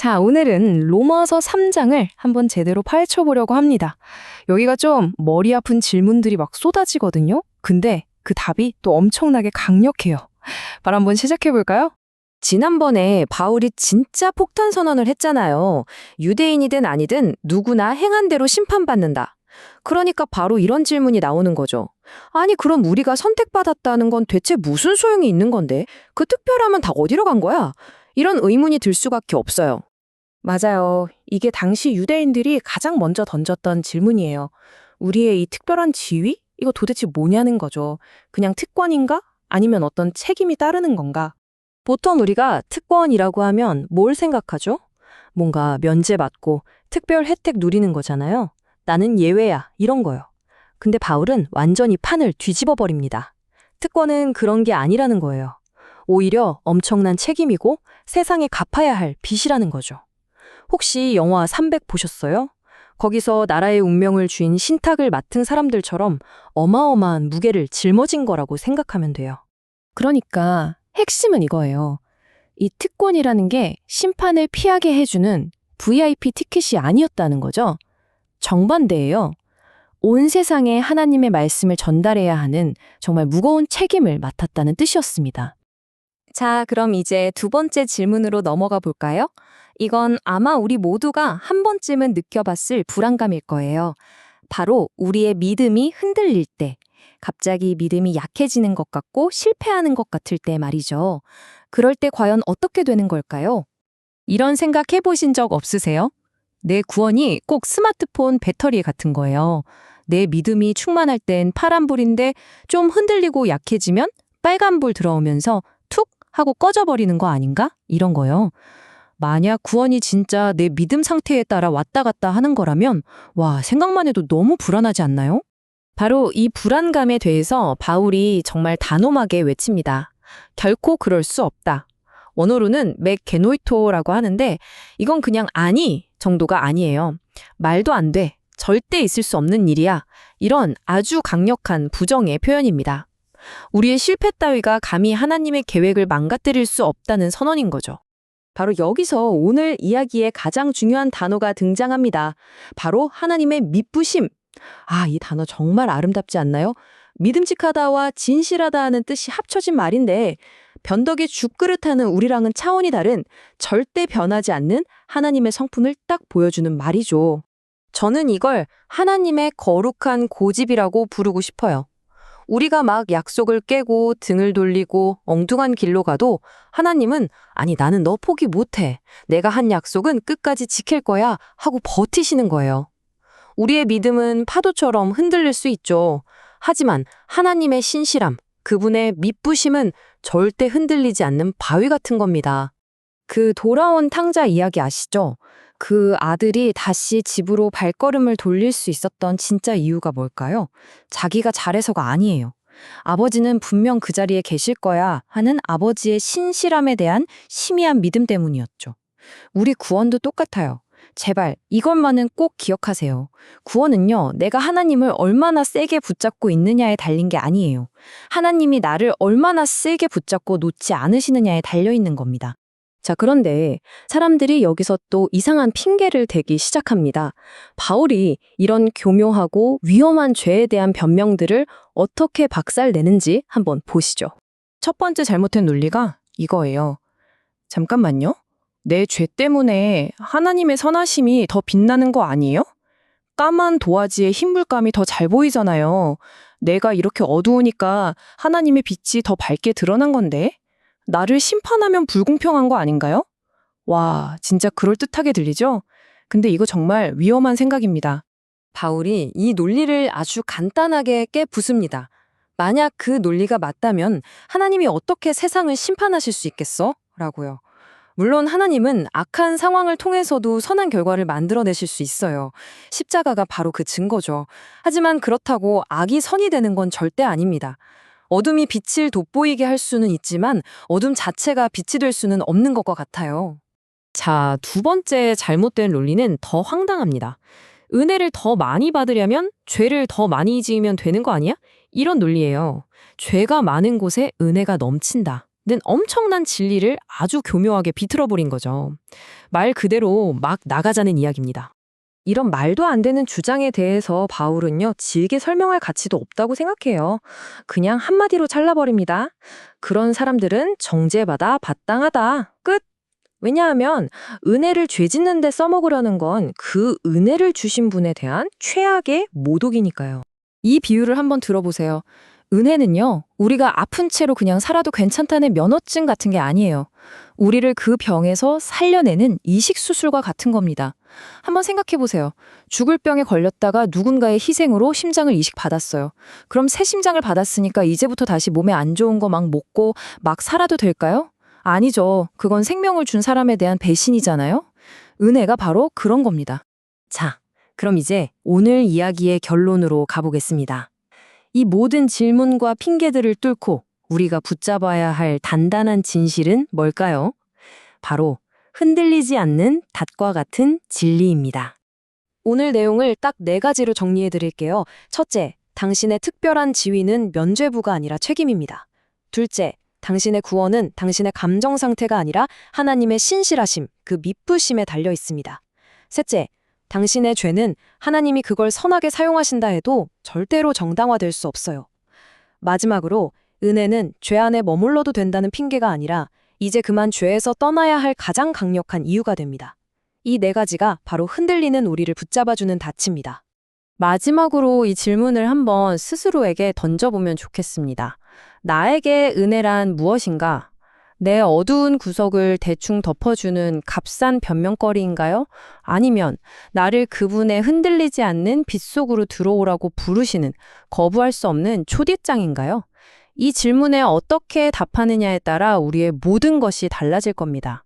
자, 오늘은 로마서 3장을 한번 제대로 파헤쳐 보려고 합니다. 여기가 좀 머리 아픈 질문들이 막 쏟아지거든요. 근데 그 답이 또 엄청나게 강력해요. 바로 한번 시작해 볼까요? 지난번에 바울이 진짜 폭탄 선언을 했잖아요. 유대인이든 아니든 누구나 행한 대로 심판받는다. 그러니까 바로 이런 질문이 나오는 거죠. 아니, 그럼 우리가 선택받았다는 건 대체 무슨 소용이 있는 건데? 그 특별함은 다 어디로 간 거야? 이런 의문이 들 수밖에 없어요. 맞아요. 이게 당시 유대인들이 가장 먼저 던졌던 질문이에요. 우리의 이 특별한 지위? 이거 도대체 뭐냐는 거죠. 그냥 특권인가? 아니면 어떤 책임이 따르는 건가? 보통 우리가 특권이라고 하면 뭘 생각하죠? 뭔가 면제받고 특별 혜택 누리는 거잖아요. 나는 예외야, 이런 거요. 근데 바울은 완전히 판을 뒤집어 버립니다. 특권은 그런 게 아니라는 거예요. 오히려 엄청난 책임이고 세상에 갚아야 할 빚이라는 거죠. 혹시 영화 300 보셨어요? 거기서 나라의 운명을 쥔 신탁을 맡은 사람들처럼 어마어마한 무게를 짊어진 거라고 생각하면 돼요. 그러니까 핵심은 이거예요. 이 특권이라는 게 심판을 피하게 해주는 VIP 티켓이 아니었다는 거죠. 정반대예요. 온 세상에 하나님의 말씀을 전달해야 하는 정말 무거운 책임을 맡았다는 뜻이었습니다. 자, 그럼 이제 두 번째 질문으로 넘어가 볼까요? 이건 아마 우리 모두가 한 번쯤은 느껴봤을 불안감일 거예요. 바로 우리의 믿음이 흔들릴 때, 갑자기 믿음이 약해지는 것 같고 실패하는 것 같을 때 말이죠. 그럴 때 과연 어떻게 되는 걸까요? 이런 생각 해보신 적 없으세요? 내 구원이 꼭 스마트폰 배터리 같은 거예요. 내 믿음이 충만할 땐 파란불인데 좀 흔들리고 약해지면 빨간불 들어오면서 툭 하고 꺼져버리는 거 아닌가? 이런 거요. 만약 구원이 진짜 내 믿음 상태에 따라 왔다 갔다 하는 거라면 와, 생각만 해도 너무 불안하지 않나요? 바로 이 불안감에 대해서 바울이 정말 단호하게 외칩니다. 결코 그럴 수 없다. 원어로는 맥게노이토라고 하는데 이건 그냥 아니 정도가 아니에요. 말도 안 돼. 절대 있을 수 없는 일이야. 이런 아주 강력한 부정의 표현입니다. 우리의 실패 따위가 감히 하나님의 계획을 망가뜨릴 수 없다는 선언인 거죠. 바로 여기서 오늘 이야기의 가장 중요한 단어가 등장합니다. 바로 하나님의 미쁘심. 이 단어 정말 아름답지 않나요? 믿음직하다와 진실하다 하는 뜻이 합쳐진 말인데 변덕에 죽그릇하는 우리랑은 차원이 다른 절대 변하지 않는 하나님의 성품을 딱 보여주는 말이죠. 저는 이걸 하나님의 거룩한 고집이라고 부르고 싶어요. 우리가 막 약속을 깨고 등을 돌리고 엉뚱한 길로 가도 하나님은 아니 나는 너 포기 못해. 내가 한 약속은 끝까지 지킬 거야 하고 버티시는 거예요. 우리의 믿음은 파도처럼 흔들릴 수 있죠. 하지만 하나님의 신실함, 그분의 미쁘심은 절대 흔들리지 않는 바위 같은 겁니다. 그 돌아온 탕자 이야기 아시죠? 그 아들이 다시 집으로 발걸음을 돌릴 수 있었던 진짜 이유가 뭘까요? 자기가 잘해서가 아니에요. 아버지는 분명 그 자리에 계실 거야 하는 아버지의 신실함에 대한 희미한 믿음 때문이었죠. 우리 구원도 똑같아요. 제발 이것만은 꼭 기억하세요. 구원은요, 내가 하나님을 얼마나 세게 붙잡고 있느냐에 달린 게 아니에요. 하나님이 나를 얼마나 세게 붙잡고 놓지 않으시느냐에 달려있는 겁니다. 자, 그런데 사람들이 여기서 또 이상한 핑계를 대기 시작합니다. 바울이 이런 교묘하고 위험한 죄에 대한 변명들을 어떻게 박살내는지 한번 보시죠. 첫 번째 잘못된 논리가 이거예요. 잠깐만요. 내 죄 때문에 하나님의 선하심이 더 빛나는 거 아니에요? 까만 도화지의 흰물감이 더 잘 보이잖아요. 내가 이렇게 어두우니까 하나님의 빛이 더 밝게 드러난 건데 나를 심판하면 불공평한 거 아닌가요? 와, 진짜 그럴듯하게 들리죠? 근데 이거 정말 위험한 생각입니다. 바울이 이 논리를 아주 간단하게 깨부숩니다. 만약 그 논리가 맞다면 하나님이 어떻게 세상을 심판하실 수 있겠어? 라고요. 물론 하나님은 악한 상황을 통해서도 선한 결과를 만들어내실 수 있어요. 십자가가 바로 그 증거죠. 하지만 그렇다고 악이 선이 되는 건 절대 아닙니다. 어둠이 빛을 돋보이게 할 수는 있지만 어둠 자체가 빛이 될 수는 없는 것과 같아요. 자, 두 번째 잘못된 논리는 더 황당합니다. 은혜를 더 많이 받으려면 죄를 더 많이 지으면 되는 거 아니야? 이런 논리예요. 죄가 많은 곳에 은혜가 넘친다. 는 엄청난 진리를 아주 교묘하게 비틀어버린 거죠. 말 그대로 막 나가자는 이야기입니다. 이런 말도 안 되는 주장에 대해서 바울은요, 질게 설명할 가치도 없다고 생각해요. 그냥 한마디로 잘라버립니다. 그런 사람들은 정죄받아 마땅하다. 끝! 왜냐하면 은혜를 죄 짓는 데 써먹으려는 건 그 은혜를 주신 분에 대한 최악의 모독이니까요. 이 비유를 한번 들어보세요. 은혜는요, 우리가 아픈 채로 그냥 살아도 괜찮다는 면허증 같은 게 아니에요. 우리를 그 병에서 살려내는 이식수술과 같은 겁니다. 한번 생각해 보세요. 죽을 병에 걸렸다가 누군가의 희생으로 심장을 이식받았어요. 그럼 새 심장을 받았으니까 이제부터 다시 몸에 안 좋은 거 막 먹고 막 살아도 될까요? 아니죠. 그건 생명을 준 사람에 대한 배신이잖아요. 은혜가 바로 그런 겁니다. 자, 그럼 이제 오늘 이야기의 결론으로 가보겠습니다. 이 모든 질문과 핑계들을 뚫고 우리가 붙잡아야 할 단단한 진실은 뭘까요? 바로 흔들리지 않는 닷과 같은 진리입니다. 오늘 내용을 딱 4가지로 정리해 드릴게요. 첫째, 당신의 특별한 지위는 면죄부가 아니라 책임입니다. 둘째, 당신의 구원은 당신의 감정 상태가 아니라 하나님의 신실하심, 그 미쁘심에 달려 있습니다. 셋째, 당신의 죄는 하나님이 그걸 선하게 사용하신다 해도 절대로 정당화될 수 없어요. 마지막으로 은혜는 죄 안에 머물러도 된다는 핑계가 아니라 이제 그만 죄에서 떠나야 할 가장 강력한 이유가 됩니다. 이 4가지가 바로 흔들리는 우리를 붙잡아주는 닻입니다. 마지막으로 이 질문을 한번 스스로에게 던져보면 좋겠습니다. 나에게 은혜란 무엇인가? 내 어두운 구석을 대충 덮어주는 값싼 변명거리인가요? 아니면 나를 그분의 흔들리지 않는 빛 속으로 들어오라고 부르시는 거부할 수 없는 초대장인가요? 이 질문에 어떻게 답하느냐에 따라 우리의 모든 것이 달라질 겁니다.